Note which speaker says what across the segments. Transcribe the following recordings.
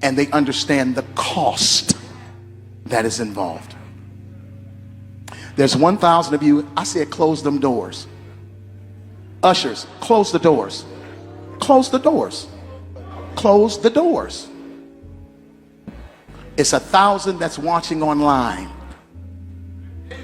Speaker 1: and they understand the cost that is involved. There's 1,000 of you. I said close them doors. Ushers, close the doors. Close the doors. Close the doors. It's 1,000 that's watching online.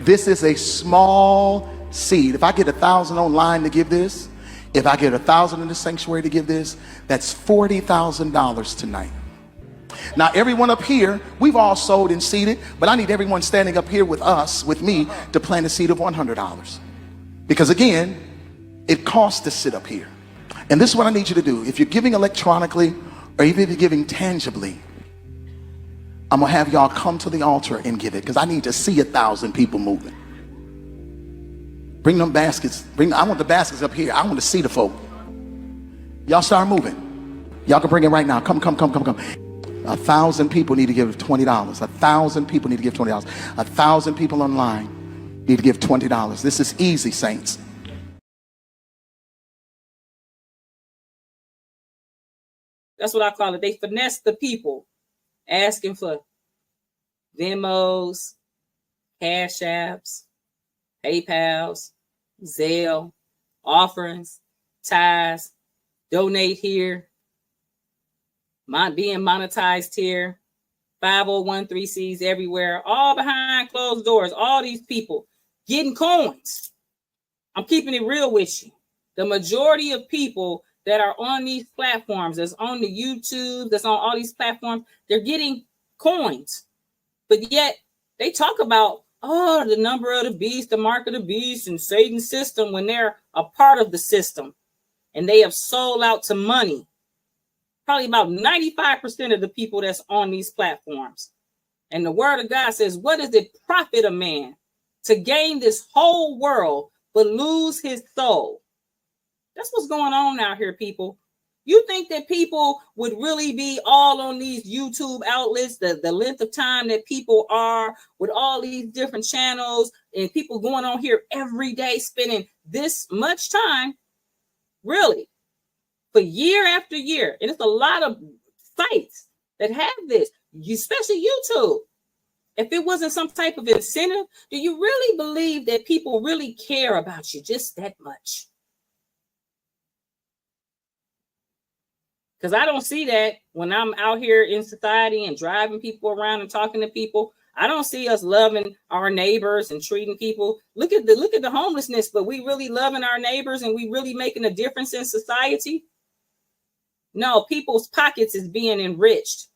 Speaker 1: This is a small seed. If I get 1,000 online to give this, if I get 1,000 in the sanctuary to give this, that's $40,000 tonight. Now, everyone up here, we've all sold and seeded, but I need everyone standing up here with us, with me, to plant a seed of $100. Because again, it costs to sit up here. And this is what I need you to do. If you're giving electronically, or even if you're giving tangibly, I'm gonna have y'all come to the altar and give it, because I need to see 1,000 people moving. Bring them baskets. I want the baskets up here. I want to see the folk. Y'all start moving. Y'all can bring it right now. Come. 1,000 people need to give $20. 1,000 people need to give $20. 1,000 people online need to give $20. This is easy, saints.
Speaker 2: That's what I call it. They finesse the people, asking for Venmos, Cash Apps, PayPals, Zelle, offerings, tithes, donate here, being monetized here, 501(c)(3)s everywhere, all behind closed doors. All these people getting coins. I'm keeping it real with you. The majority of people that are on these platforms, that's on the YouTube, that's on all these platforms, they're getting coins. But yet they talk about, oh, the number of the beast, the mark of the beast, and Satan's system, when they're a part of the system and they have sold out to money. Probably about 95% of the people that's on these platforms. And the word of God says, what does it profit a man to gain this whole world but lose his soul? That's what's going on out here, people. You think that people would really be all on these YouTube outlets, the length of time that people are with all these different channels and people going on here every day, spending this much time, really, for year after year. And it's a lot of sites that have this, especially YouTube. If it wasn't some type of incentive, do you really believe that people really care about you just that much? Because I don't see that when I'm out here in society and driving people around and talking to people. I don't see us loving our neighbors and treating people. Look at the homelessness, but we really loving our neighbors and we really making a difference in society. No, people's pockets is being enriched.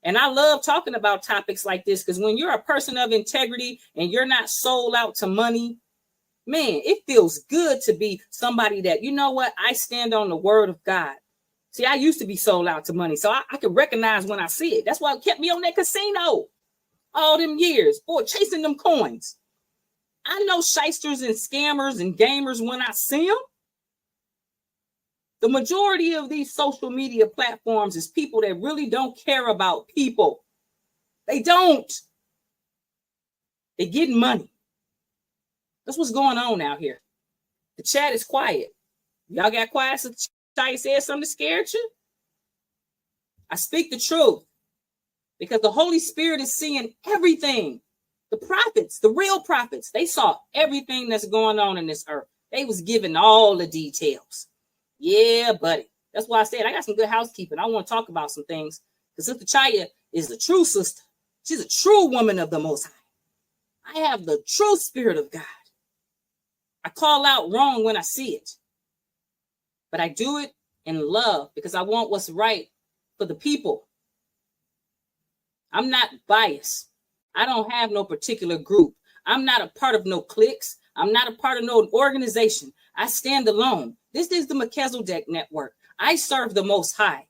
Speaker 2: And I love talking about topics like this, because when you're a person of integrity and you're not sold out to money, man, it feels good to be somebody that, you know what, I stand on the word of God. See, I used to be sold out to money, so I can recognize when I see it. That's why it kept me on that casino all them years, boy, chasing them coins. I know shysters and scammers and gamers when I see them. The majority of these social media platforms is people that really don't care about people. They don't. They're getting money. That's what's going on out here. The chat is quiet. Y'all got quiet so Shai said something that scared you? I speak the truth because the Holy Spirit is seeing everything. The prophets, the real prophets, they saw everything that's going on in this earth. They was given all the details. Yeah, buddy. That's why I said I got some good housekeeping. I want to talk about some things because Sister Chaya is a true sister. She's a true woman of the Most High. I have the true Spirit of God. I call out wrong when I see it. But I do it in love because I want what's right for the people. I'm not biased. I don't have no particular group. I'm not a part of no cliques. I'm not a part of no organization. I stand alone. This is the Melchizedek network. I serve the Most High.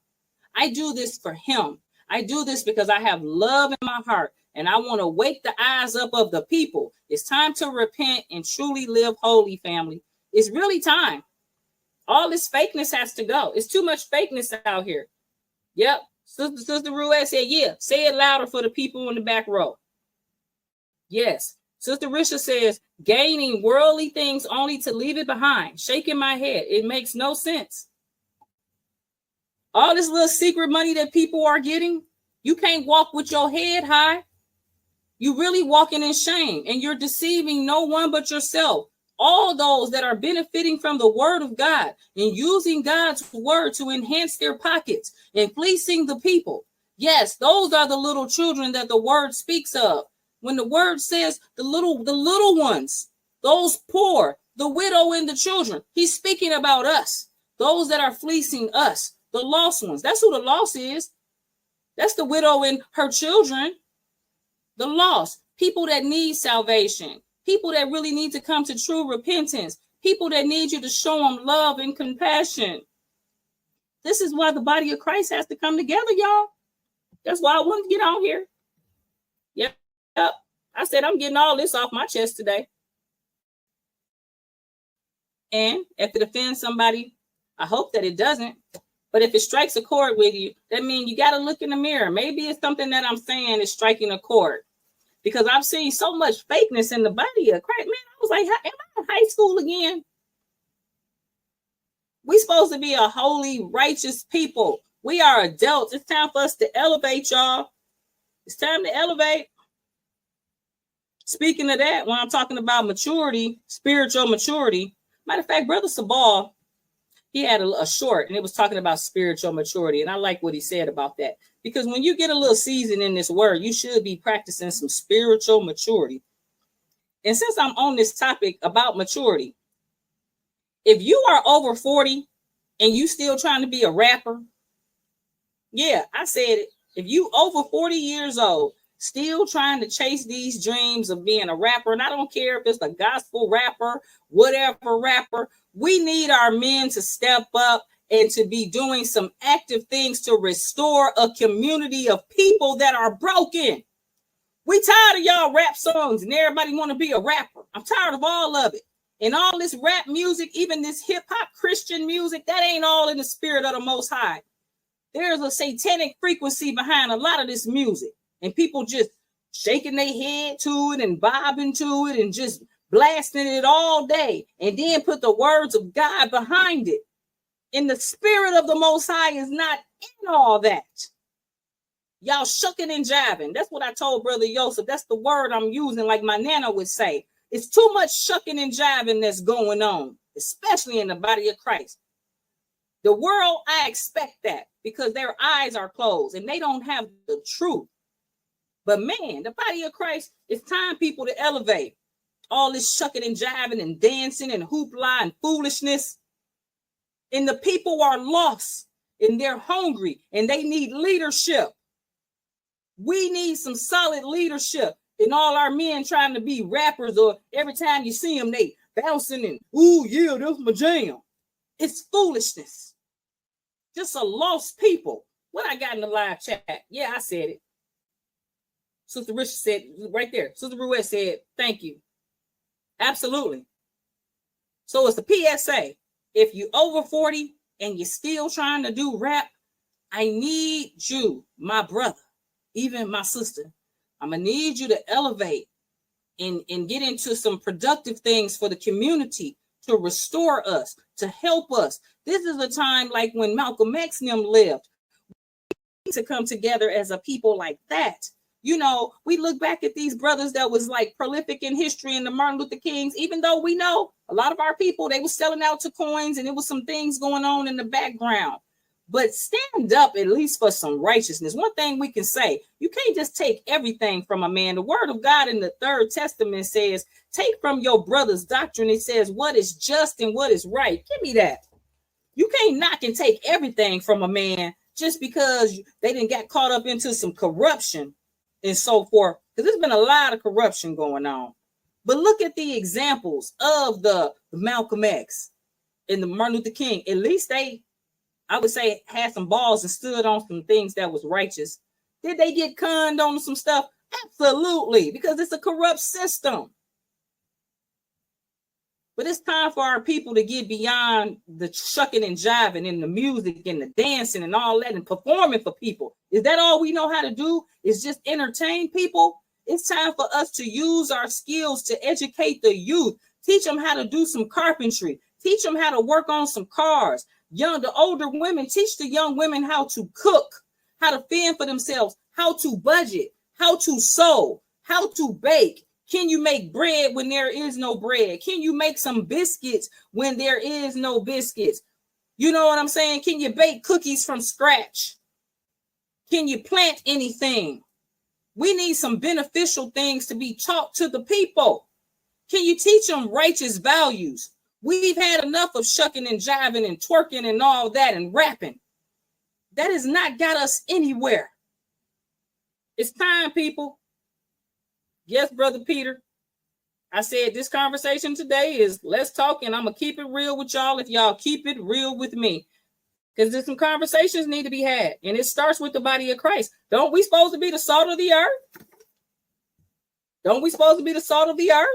Speaker 2: I do this for him. I do this because I have love in my heart and I want to wake the eyes up of the people. It's time to repent and truly live holy, family. It's really time. All this fakeness has to go. It's too much fakeness out here. Yep. Sister Ruette said, yeah, say it louder for the people in the back row. Yes. Sister Risha says, gaining worldly things only to leave it behind. Shaking my head. It makes no sense. All this little secret money that people are getting, You can't walk with your head high. You really walking in shame, and you're deceiving no one but yourself. All those that are benefiting from the word of God and using God's word to enhance their pockets and fleecing the people. Yes, those are the little children that the word speaks of. When the word says the little ones, those poor, the widow and the children, he's speaking about us, those that are fleecing us, the lost ones. That's who the lost is. That's the widow and her children. The lost, people that need salvation, people that really need to come to true repentance, people that need you to show them love and compassion. This is why the body of Christ has to come together, y'all. That's why I wanted to get on here. Yep. I said I'm getting all this off my chest today. And if it offends somebody, I hope that it doesn't. But if it strikes a chord with you, that means you got to look in the mirror. Maybe it's something that I'm saying is striking a chord. Because I've seen so much fakeness in the body of Christ. Man, I was like, am I in high school again? We're supposed to be a holy, righteous people. We are adults. It's time for us to elevate, y'all. It's time to elevate. Speaking of that, when I'm talking about maturity, spiritual maturity, matter of fact, Brother Sabal, he had a short, and it was talking about spiritual maturity. And I like what he said about that. Because when you get a little season in this word, you should be practicing some spiritual maturity. And since I'm on this topic about maturity, if you are over 40 and you still trying to be a rapper, yeah, I said it. If you over 40 years old, still trying to chase these dreams of being a rapper, and I don't care if it's a gospel rapper, whatever rapper, we need our men to step up and to be doing some active things to restore a community of people that are broken. We tired of y'all rap songs and everybody want to be a rapper. I'm tired of all of it. And all this rap music, even this hip hop Christian music, that ain't all in the spirit of the Most High. There's a satanic frequency behind a lot of this music. And people just shaking their head to it and bobbing to it and just blasting it all day. And then put the words of God behind it. And the spirit of the Most High is not in all that. Y'all shucking and jiving. That's what I told Brother Joseph. That's the word I'm using, like my nana would say. It's too much shucking and jiving that's going on, especially in the body of Christ. The world, I expect that because their eyes are closed and they don't have the truth. But man, the body of Christ, it's time people to elevate. All this shucking and jiving and dancing and hoopla and foolishness. And the people are lost and they're hungry and they need leadership. We need some solid leadership. And all our men trying to be rappers, or every time you see them, they bouncing and, ooh, yeah, that's my jam. It's foolishness. Just a lost people. What I got in the live chat? Yeah, I said it. Sister Richard said right there. Sister Ruette said, thank you. Absolutely. So it's a PSA. If you over 40 and you're still trying to do rap, I need you, my brother, even my sister. I'm going to need you to elevate and get into some productive things for the community to restore us, to help us. This is a time like when Malcolm X and them lived. We need to come together as a people like that. You know, we look back at these brothers that was like prolific in history and the Martin Luther Kings, even though we know a lot of our people, they were selling out to coins and it was some things going on in the background. But stand up at least for some righteousness. One thing we can say, you can't just take everything from a man. The word of God in the Third Testament says, take from your brother's doctrine. It says what is just and what is right. Give me that. You can't knock and take everything from a man just because they didn't get caught up into some corruption and so forth. Because there's been a lot of corruption going on. But look at the examples of the Malcolm X and the Martin Luther King. At least they, I would say, had some balls and stood on some things that was righteous. Did they get conned on some stuff? Absolutely, because it's a corrupt system. But it's time for our people to get beyond the shucking and jiving and the music and the dancing and all that and performing for people. Is that all we know how to do? Is just entertain people? It's time for us to use our skills to educate the youth. Teach them how to do some carpentry. Teach them how to work on some cars. The older women, teach the young women how to cook, how to fend for themselves, how to budget, how to sew, how to bake. Can you make bread when there is no bread? Can you make some biscuits when there is no biscuits? You know what I'm saying? Can you bake cookies from scratch? Can you plant anything? We need some beneficial things to be taught to the people. Can you teach them righteous values? We've had enough of shucking and jiving and twerking and all that and rapping. That has not got us anywhere. It's time, people. Yes, Brother Peter. I said this conversation today is let's talk, and I'm going to keep it real with y'all if y'all keep it real with me. Because there's some conversations need to be had, and it starts with the body of Christ. Don't we supposed to be the salt of the earth? Don't we supposed to be the salt of the earth?